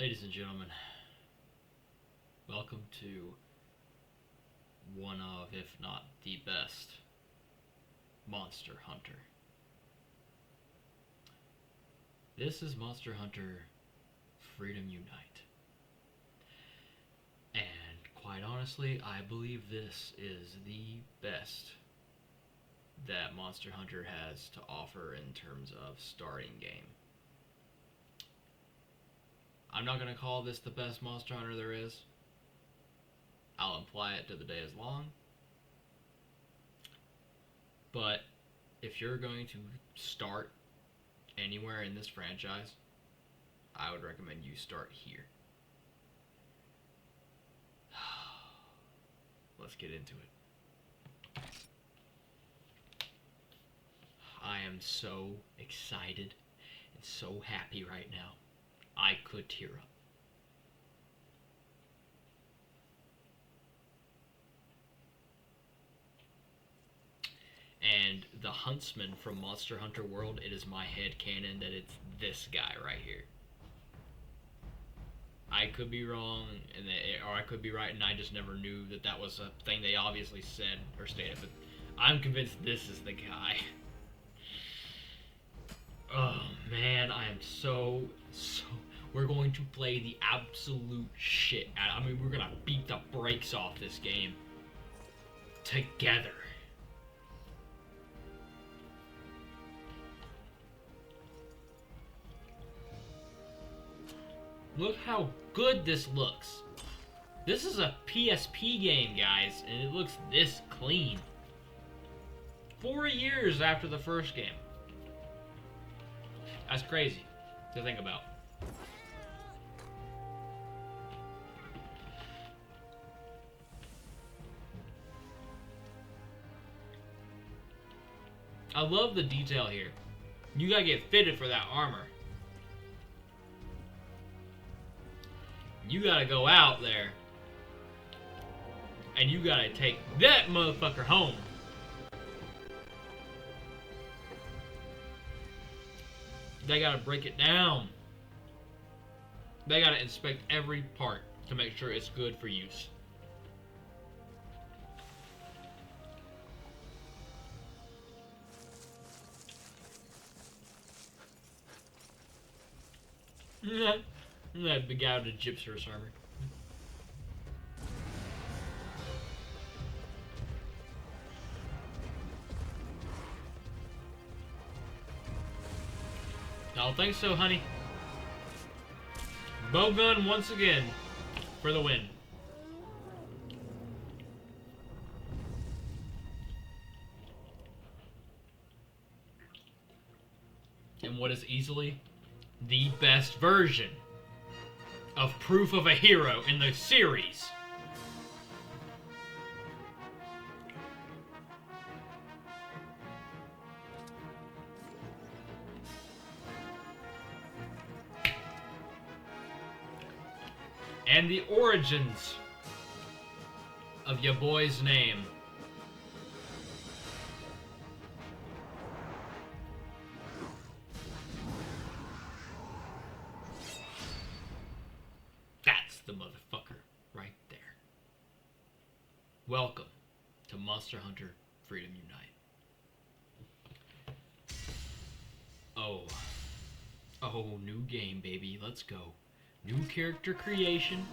Ladies and gentlemen, welcome to one of, if not the best, Monster Hunter. This is Monster Hunter Freedom Unite. And quite honestly, I believe this is the best that Monster Hunter has to offer in terms of starting game. I'm not going to call this the best Monster Hunter there is. I'll imply it to the day is long. But if you're going to start anywhere in this franchise, I would recommend you start here. Let's get into it. I am so excited and so happy right now. I could tear up. And the huntsman from Monster Hunter World, it is my headcanon that it's this guy right here. I could be wrong, or I could be right, and I just never knew that that was a thing they obviously said or stated. But I'm convinced this is the guy. Oh man, I am so. We're going to play the absolute shit out. I mean, we're gonna beat the brakes off this game together. Look how good this looks. This is a PSP game, guys, and it looks this clean. 4 years after the first game. That's crazy to think about. I love the detail here. You gotta get fitted for that armor. You gotta go out there and you gotta take that motherfucker home. They gotta break it down. They gotta inspect every part to make sure it's good for use. That big guy with the Gypsyrus armor. I don't think so, honey. Bowgun once again for the win. And what is easily the best version of Proof of a Hero in the series. And the origins of your boy's name. That's the motherfucker right there. Welcome to Monster Hunter Freedom Unite. Oh, new game, baby. Let's go. New character creation.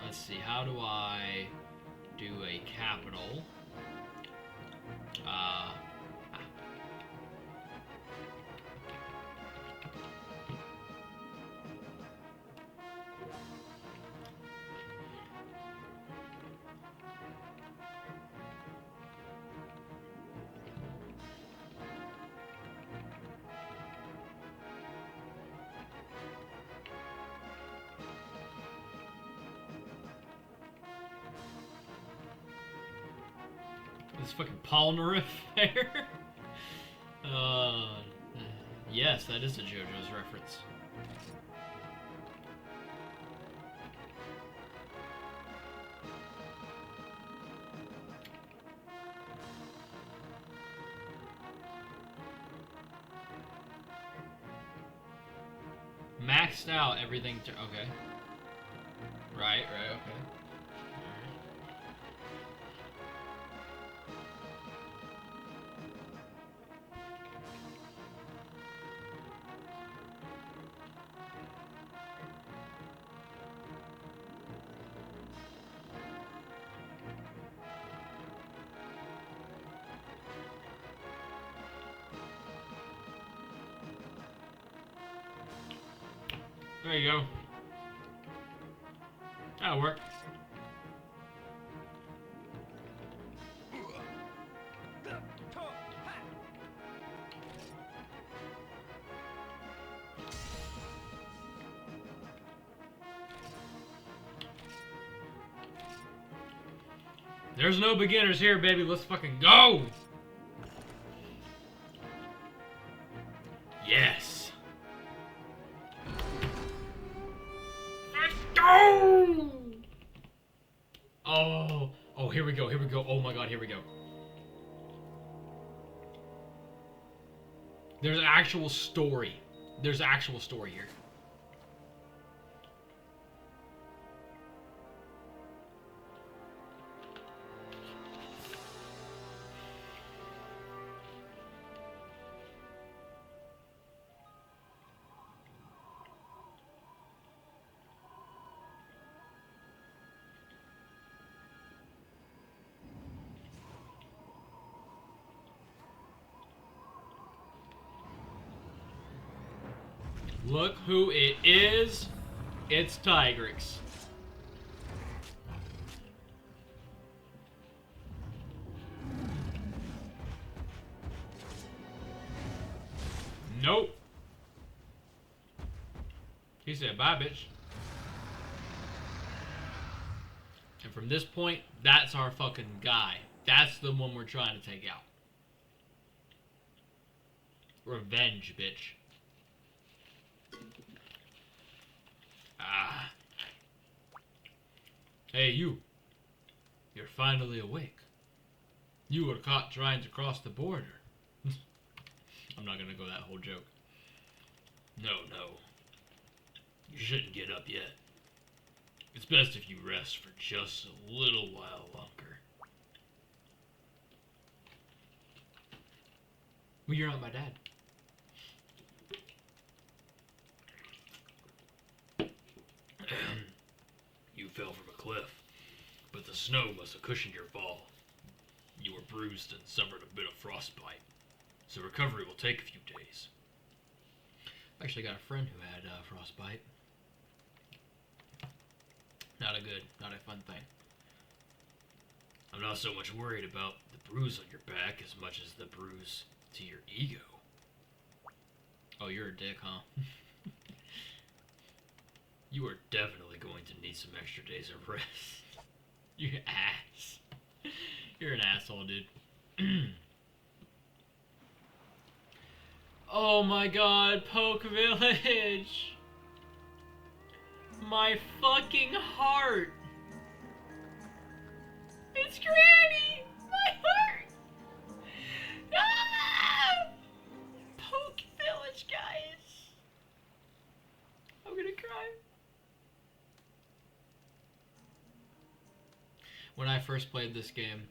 Let's see, how do I do a capital? This fucking Polnareff there. Yes, that is a JoJo's reference. Maxed out everything. Okay. Right. Okay. There you go. That'll work. There's no beginners here, baby. Let's fucking go! Yes. Let's go! Oh, here we go, here we go. Oh my god, here we go. There's actual story. There's actual story here. Look who it is. It's Tigrex. Nope. He said, bye, bitch. And from this point, that's our fucking guy. That's the one we're trying to take out. Revenge, bitch. Ah. Hey, you. You're finally awake. You were caught trying to cross the border. I'm not gonna go that whole joke. No. You shouldn't get up yet. It's best if you rest for just a little while longer. Well, you're not my dad. You fell from a cliff, but the snow must have cushioned your fall. You were bruised and suffered a bit of frostbite, so recovery will take a few days. I actually got a friend who had frostbite. Not a fun thing. I'm not so much worried about the bruise on your back as much as the bruise to your ego. Oh, you're a dick, huh? You are definitely going to need some extra days of rest. You ass. You're an asshole, dude. Oh my god, Poke Village! My fucking heart! It's Granny! My heart! Ah! Poke Village, guys! I'm gonna cry. When I first played this game,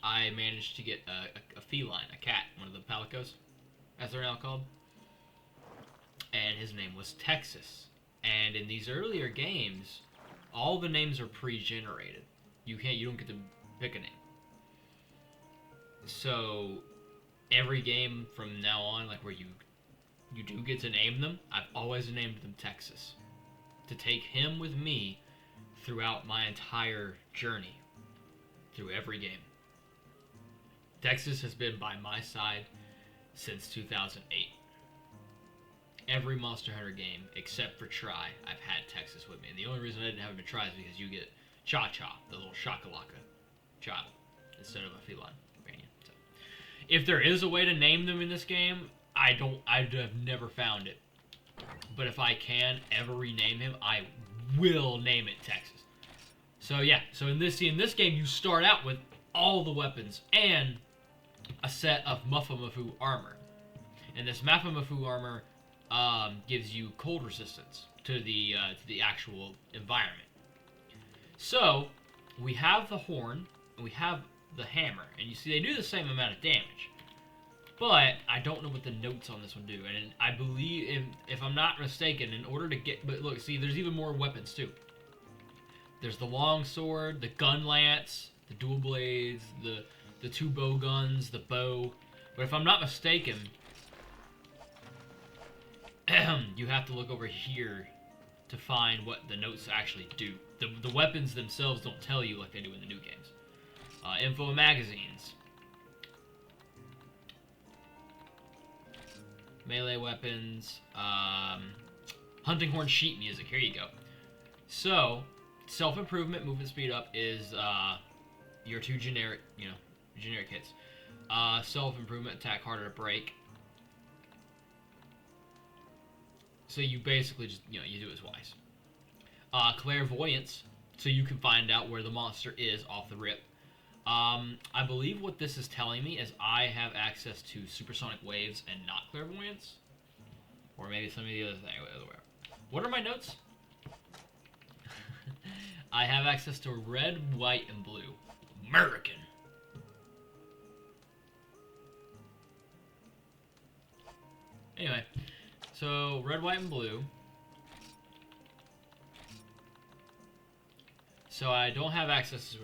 I managed to get a feline, a cat, one of the palicos, as they're now called. And his name was Texas. And in these earlier games, all the names are pre-generated. You don't get to pick a name. So every game from now on, like where you do get to name them, I've always named them Texas. To take him with me throughout my entire journey, through every game. Texas has been by my side since 2008. Every Monster Hunter game, except for Try, I've had Texas with me. And the only reason I didn't have him in Try is because you get Cha-Cha, the little shakalaka child, instead of a feline companion. So, if there is a way to name them in this game, I have never found it. But if I can ever rename him, I will name it Texas. So yeah, so in this game, you start out with all the weapons and a set of Mufamafu armor. And this Mufamafu armor gives you cold resistance to the actual environment. So we have the horn and we have the hammer, and you see they do the same amount of damage. But I don't know what the notes on this one do, and I believe, if I'm not mistaken, in order to get, but look, see, there's even more weapons too. There's the long sword, the gun lance, the dual blades, the two bow guns, the bow. But if I'm not mistaken, you have to look over here to find what the notes actually do. The weapons themselves don't tell you like they do in the new games. Info and magazines. Melee weapons. Hunting horn sheet music. Here you go. So, self-improvement, movement speed up is your two generic hits. Self-improvement, attack harder to break. So you basically just, you do as wise. Clairvoyance, so you can find out where the monster is off the rip. I believe what this is telling me is I have access to supersonic waves and not clairvoyance. Or maybe some of the other thing. What are my notes? I have access to red, white, and blue. American. Anyway, so red, white, and blue. So I don't have access to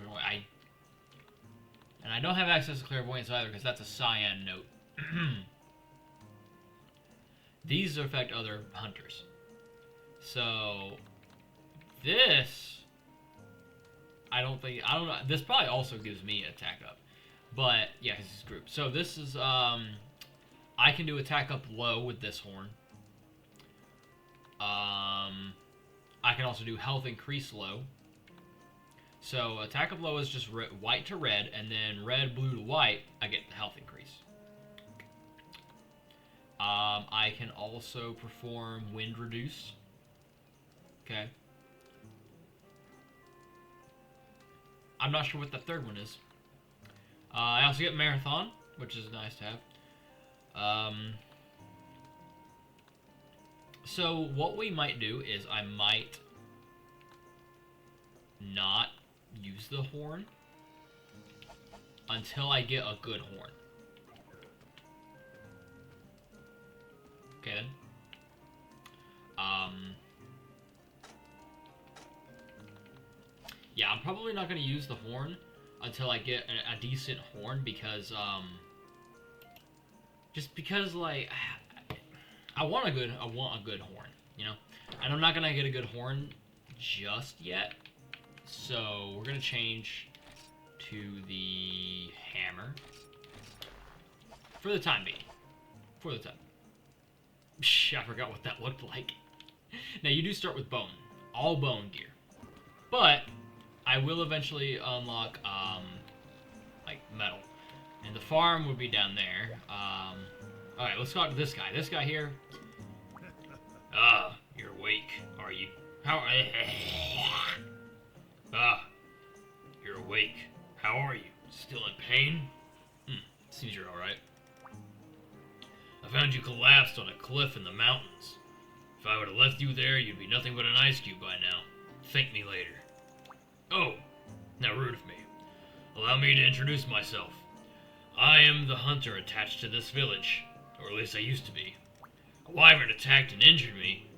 and I don't have access to clairvoyance either, because that's a cyan note. These affect other hunters. So this, I don't know. This probably also gives me attack up, but yeah, because it's group. So this is I can do attack up low with this horn. I can also do health increase low. So attack up low is just white to red, and then red, blue to white, I get the health increase. I can also perform wind reduce. Okay. I'm not sure what the third one is. I also get marathon, which is nice to have. So what we might do is I might not use the horn until I get a good horn. Okay then. Yeah, I'm probably not going to use the horn until I get a decent horn, because just because, like, I want a good horn, and I'm not going to get a good horn just yet. So we're gonna change to the hammer for the time being. I forgot what that looked like. Now you do start with bone, all bone gear, but I will eventually unlock like metal, and the farm would be down there. All right, let's talk to this guy. This guy here. You're awake, are you? You're awake. How are you? Still in pain? Seems you're alright. I found you collapsed on a cliff in the mountains. If I would have left you there, you'd be nothing but an ice cube by now. Thank me later. Oh, now rude of me. Allow me to introduce myself. I am the hunter attached to this village, or at least I used to be. A wyvern attacked and injured me,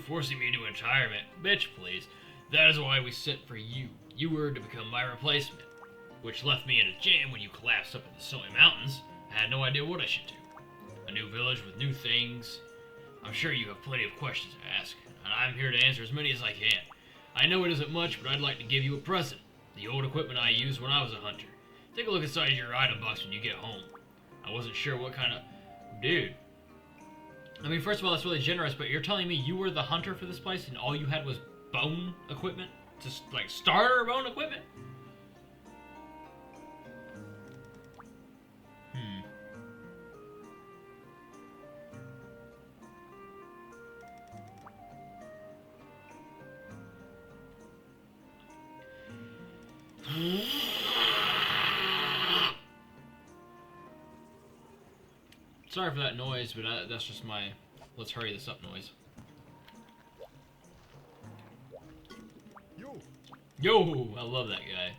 forcing me to retirement. Bitch, please. That is why we sent for you. You were to become my replacement, which left me in a jam when you collapsed up in the snowy mountains. I had no idea what I should do. A new village with new things. I'm sure you have plenty of questions to ask, and I'm here to answer as many as I can. I know it isn't much, but I'd like to give you a present. The old equipment I used when I was a hunter. Take a look inside your item box when you get home. I wasn't sure what kind of... Dude. I mean, first of all, that's really generous, but you're telling me you were the hunter for this place and all you had was bone equipment? Just, like, starter bone equipment? Sorry for that noise, but that's just my let's hurry this up, noise. Yo, I love that guy.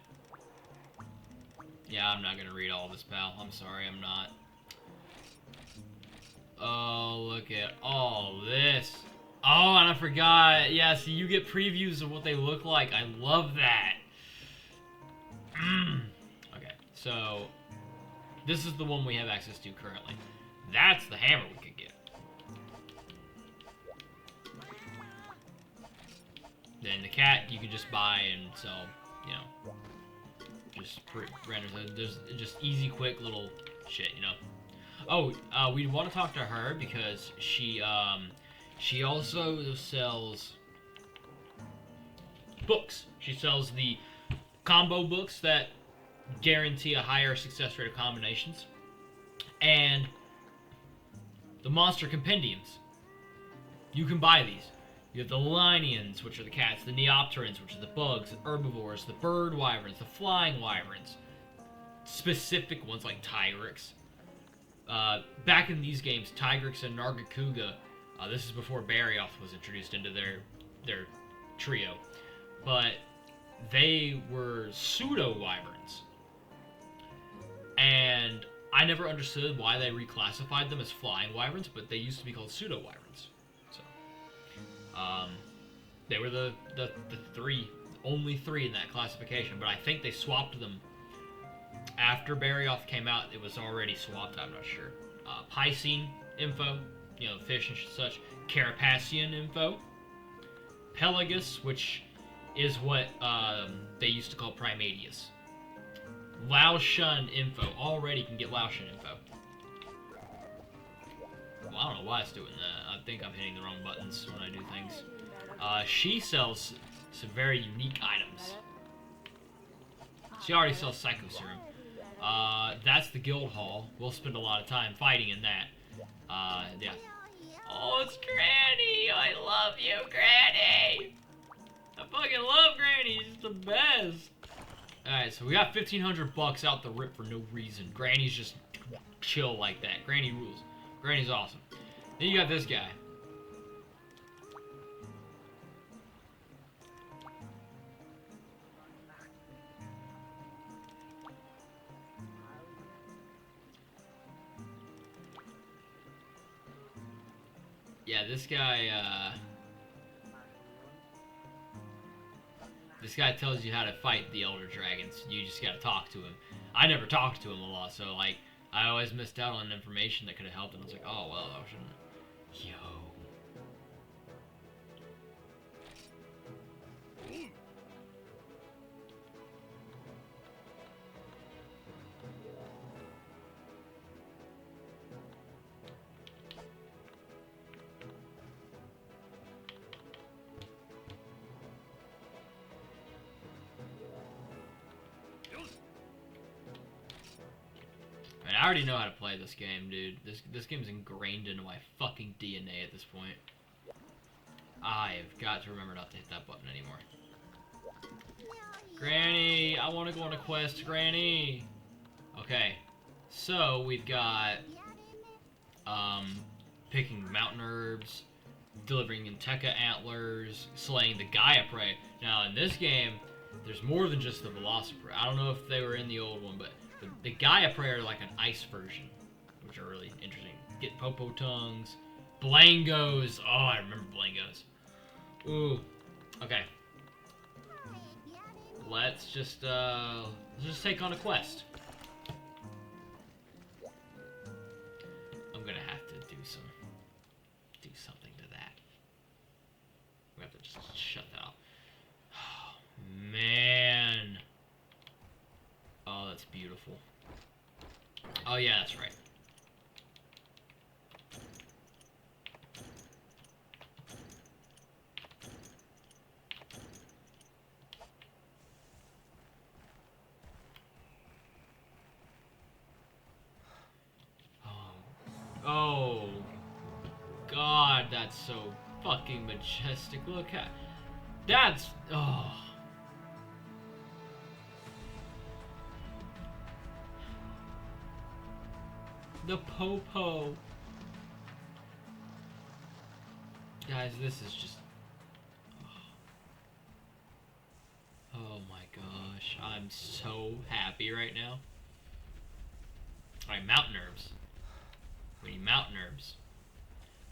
Yeah, I'm not gonna read all this, pal. I'm sorry, I'm not. Oh, look at all this. Oh, and I forgot. Yeah, so you get previews of what they look like. I love that. Okay, so this is the one we have access to currently. That's the hammer we could get. Then the cat you can just buy and sell, you know, just random. There's just easy, quick little shit, you know. Oh, we want to talk to her because she also sells books. She sells the combo books that guarantee a higher success rate of combinations, and the monster compendiums. You can buy these. You have the Lionians, which are the cats, the Neopterans, which are the bugs, the herbivores, the bird wyverns, the flying wyverns, specific ones like Tigrex. Back in these games, Tigrex and Nargacuga, this is before Barioth was introduced into their trio, but they were pseudo-wyverns. And I never understood why they reclassified them as flying wyverns, but they used to be called pseudo-wyverns. They were the only three in that classification, but I think they swapped them after Barioth came out. It was already swapped, I'm not sure. Piscine info, you know, fish and such. Carapacian info. Pelagus, which is what they used to call Primadius. Laotian info. Already can get Laotian info. Well, I don't know why it's doing that. I think I'm hitting the wrong buttons when I do things. She sells some very unique items. She already sells Psycho Serum. That's the Guild Hall. We'll spend a lot of time fighting in that. Yeah. Oh, it's Granny! I love you, Granny! I fucking love Granny. She's the best. Alright, so we got $1,500 out the rip for no reason. Granny's just chill like that. Granny rules. Granny's awesome. Then you got this guy. Yeah, this guy tells you how to fight the Elder Dragons. You just gotta talk to him. I never talked to him a lot, so, like, I always missed out on information that could have helped, and I was like, oh, well, I shouldn't. Yo. I already know how to play this game, dude. This game's ingrained into my fucking DNA at this point. I have got to remember not to hit that button anymore. Granny, I want to go on a quest, Granny. Okay, so we've got picking mountain herbs, delivering Inteca antlers, slaying the Gaia prey. Now in this game, there's more than just the Velociprey. I don't know if they were in the old one, but the Gaia prey are like an ice version, which are really interesting. Get Popo tongues, Blangos. Oh, I remember Blangos. Ooh, okay. Let's just take on a quest. I'm gonna have to do something to that. We have to just shut that off. Oh, man. Oh, that's beautiful. Oh yeah, that's right. Oh, God, that's so fucking majestic. Look at that's oh. The Popo. Guys, this is just... Oh my gosh. I'm so happy right now. Alright, mountain herbs. We need mountain herbs.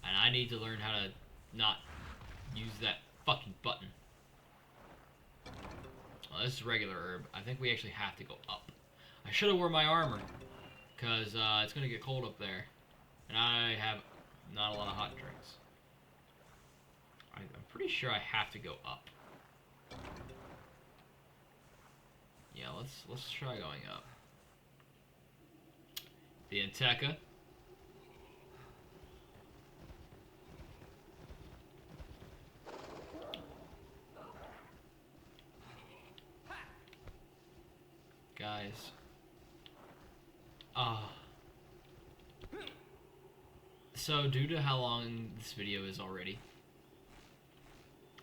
And I need to learn how to not use that fucking button. Well, this is regular herb. I think we actually have to go up. I should have worn my armor. Because it's going to get cold up there. And I have not a lot of hot drinks. I'm pretty sure I have to go up. Yeah, let's try going up. The Anteca. Guys. So due to how long this video is already,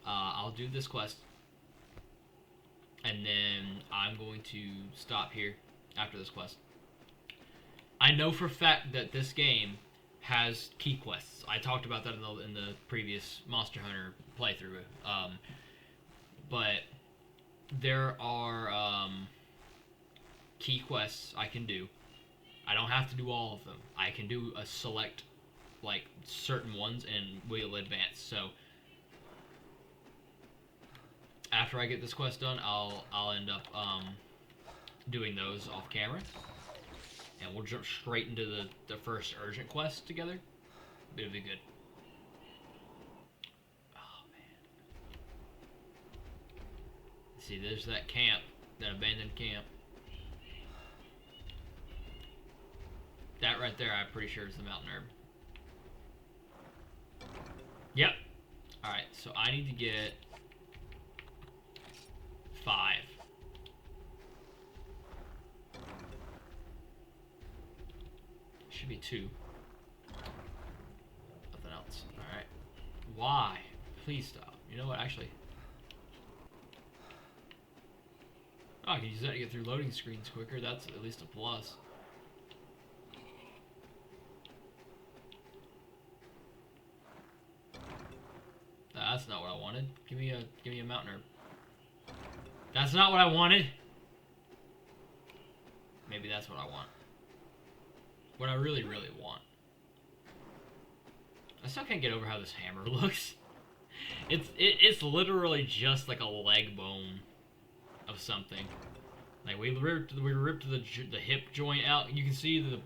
I'll do this quest, and then I'm going to stop here after this quest. I know for a fact that this game has key quests. I talked about that in the previous Monster Hunter playthrough. But there are key quests I can do. I don't have to do all of them. I can do a select, like, certain ones, and we'll advance. So after I get this quest done, I'll end up doing those off camera, and we'll jump straight into the first urgent quest together. It'll be good. Oh man! See, there's that camp, that abandoned camp. That right there, I'm pretty sure is the mountain herb. Yep. Alright, so I need to get 5. Should be 2. Nothing else. Alright. Why? Please stop. You know what, actually. Oh, I can use that to get through loading screens quicker. That's at least a plus. That's not what I wanted. Give me a mountain herb. That's not what I wanted. Maybe that's what I want. What I really, really want. I still can't get over how this hammer looks. It's literally just like a leg bone of something. Like we ripped the hip joint out. You can see the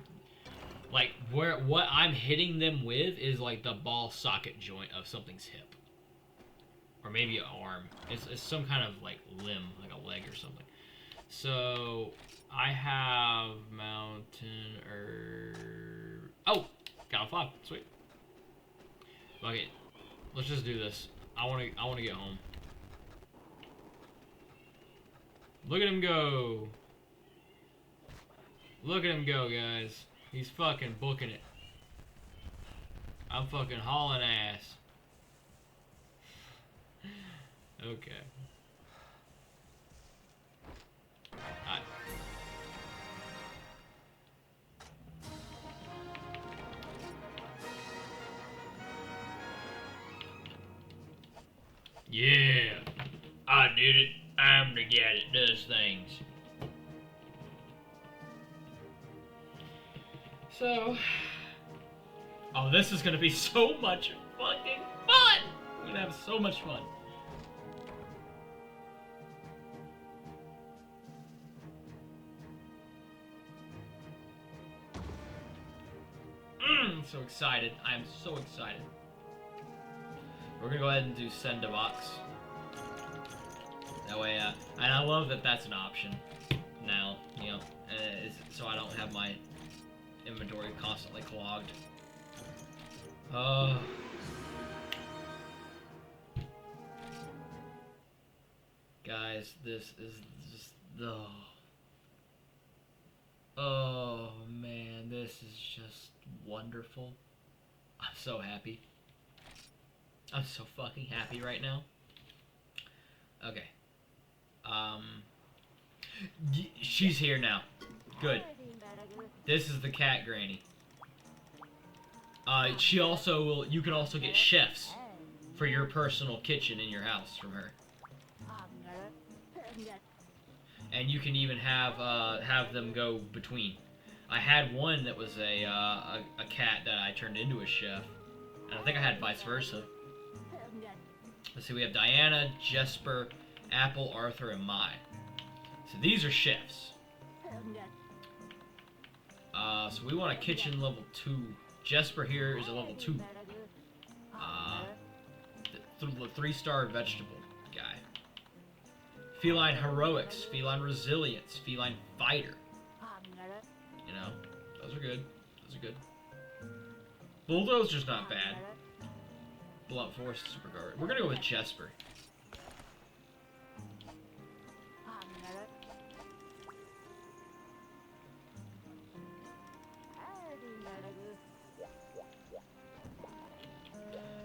like what I'm hitting them with is like the ball socket joint of something's hip. Or maybe an arm. It's some kind of like limb, like a leg or something. So I have mountain herb. Oh, got a 5. Sweet. Okay, let's just do this. I wanna get home. Look at him go. Look at him go, guys. He's fucking booking it. I'm fucking hauling ass. Okay. Alright. Yeah. I did it. I'm the guy that does things. So. Oh, this is gonna be so much fucking fun! We're gonna have so much fun. I'm so excited. I am so excited. We're gonna go ahead and do send to box. That way, and I love that that's an option now, you know, so I don't have my inventory constantly clogged. Guys, this is just the. Oh man, this is just wonderful. I'm so happy. I'm so fucking happy right now. Okay. She's here now. Good. This is the cat granny. She also will. You can also get chefs. for your personal kitchen in your house from her. And you can even have them go between. I had one that was a cat that I turned into a chef, and I think I had vice versa. Let's see, we have Diana, Jesper, Apple, Arthur, and Mai. So these are chefs. So we want a kitchen level 2. Jesper here is a level 2. The 3-star vegetable guy. Feline heroics, feline resilience, feline fighter. You know, those are good. Those are good. Bulldozer's not bad. Blunt force, super guard. We're gonna go with Jesper.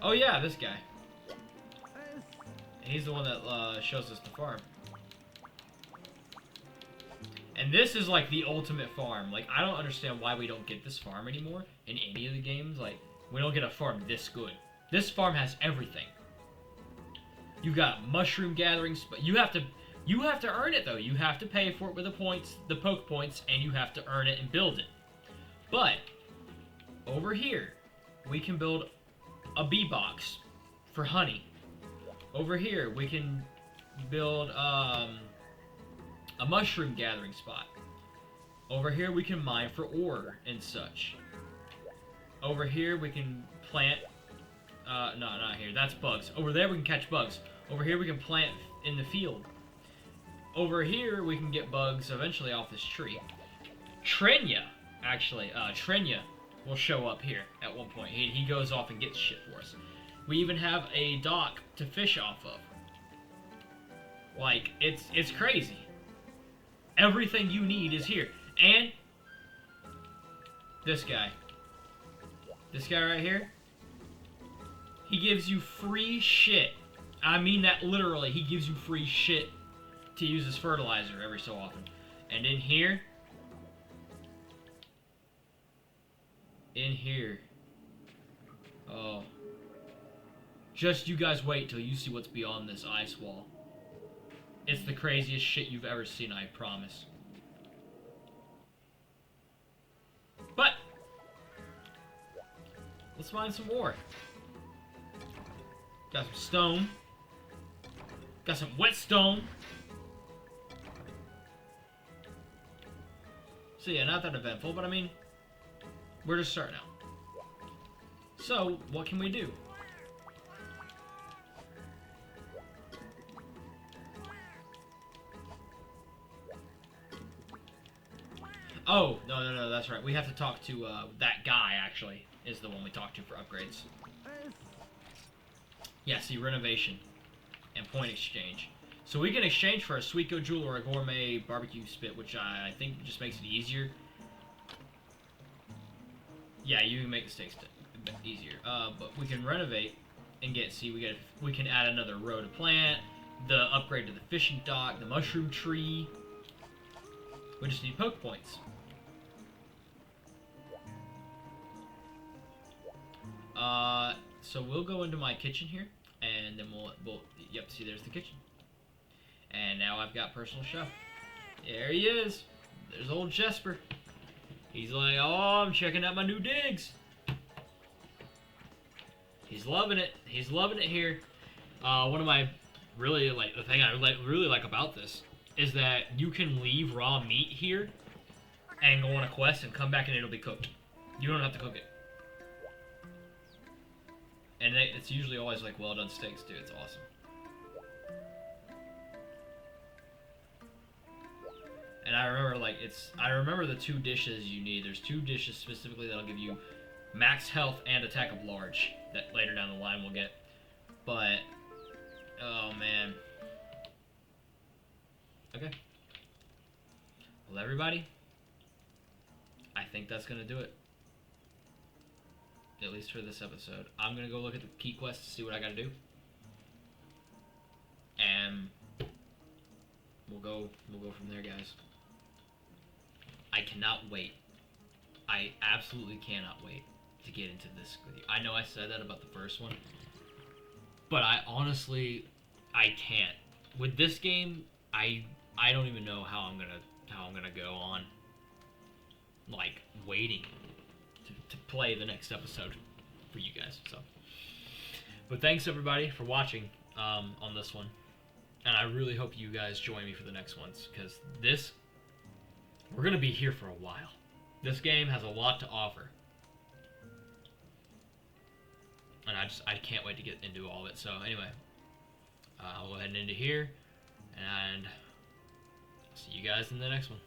Oh yeah, this guy. And he's the one that shows us the farm. And this is like the ultimate farm. Like, I don't understand why we don't get this farm anymore in any of the games. Like, we don't get a farm this good. This farm has everything. You've got mushroom gatherings, but you have to earn it though. You have to pay for it with the points, the poke points, and you have to earn it and build it. But over here, we can build a bee box for honey. Over here, we can build a mushroom gathering spot. Over here, we can mine for ore and such. Over here, we can plant. No, not here. That's bugs. Over there, we can catch bugs. Over here, we can plant in the field. Over here, we can get bugs eventually off this tree. Trenya, actually, Trenya will show up here at one point. He goes off and gets shit for us. We even have a dock to fish off of. Like, it's crazy. Everything you need is here. And this guy. This guy right here. He gives you free shit. I mean that literally. He gives you free shit to use as fertilizer every so often. And in here. Oh. Just you guys wait till you see what's beyond this ice wall. It's the craziest shit you've ever seen, I promise. But let's mine some ore. Got some stone. Got some whetstone. So yeah, not that eventful, but I mean, we're just starting out. So, what can we do? Oh, no, that's right. We have to talk to, that guy, actually, is the one we talk to for upgrades. Yeah, see, renovation and point exchange. So we can exchange for a Suiko Jewel or a gourmet barbecue spit, which I think just makes it easier. Yeah, you can make the steaks easier. But we can renovate and get, see, we can add another row to plant, the upgrade to the fishing dock, the mushroom tree. We just need poke points. So we'll go into my kitchen here, and then we'll yep, see, there's the kitchen. And now I've got personal chef. There he is. There's old Jesper. He's like, oh, I'm checking out my new digs. He's loving it. He's loving it here. One of my really, the thing I really like about this is that you can leave raw meat here and go on a quest and come back and it'll be cooked. You don't have to cook it. And it's usually always like well done steaks, dude. It's awesome. And I remember the 2 dishes you need. There's 2 dishes specifically that'll give you max health and attack of large that later down the line we'll get. But oh man. Okay. Well, everybody, I think that's gonna do it. At least for this episode. I'm gonna go look at the key quest to see what I gotta do. And we'll go from there, guys. I cannot wait. I absolutely cannot wait to get into this with you. I know I said that about the first one, But I honestly, I can't. With this game, I don't even know how I'm gonna go on like waiting to play the next episode for you guys. So, but thanks everybody for watching on this one, and I really hope you guys join me for the next ones because this we're gonna be here for a while. This game has a lot to offer, and I can't wait to get into all of it. So anyway, I'll go ahead and end it here, and see you guys in the next one.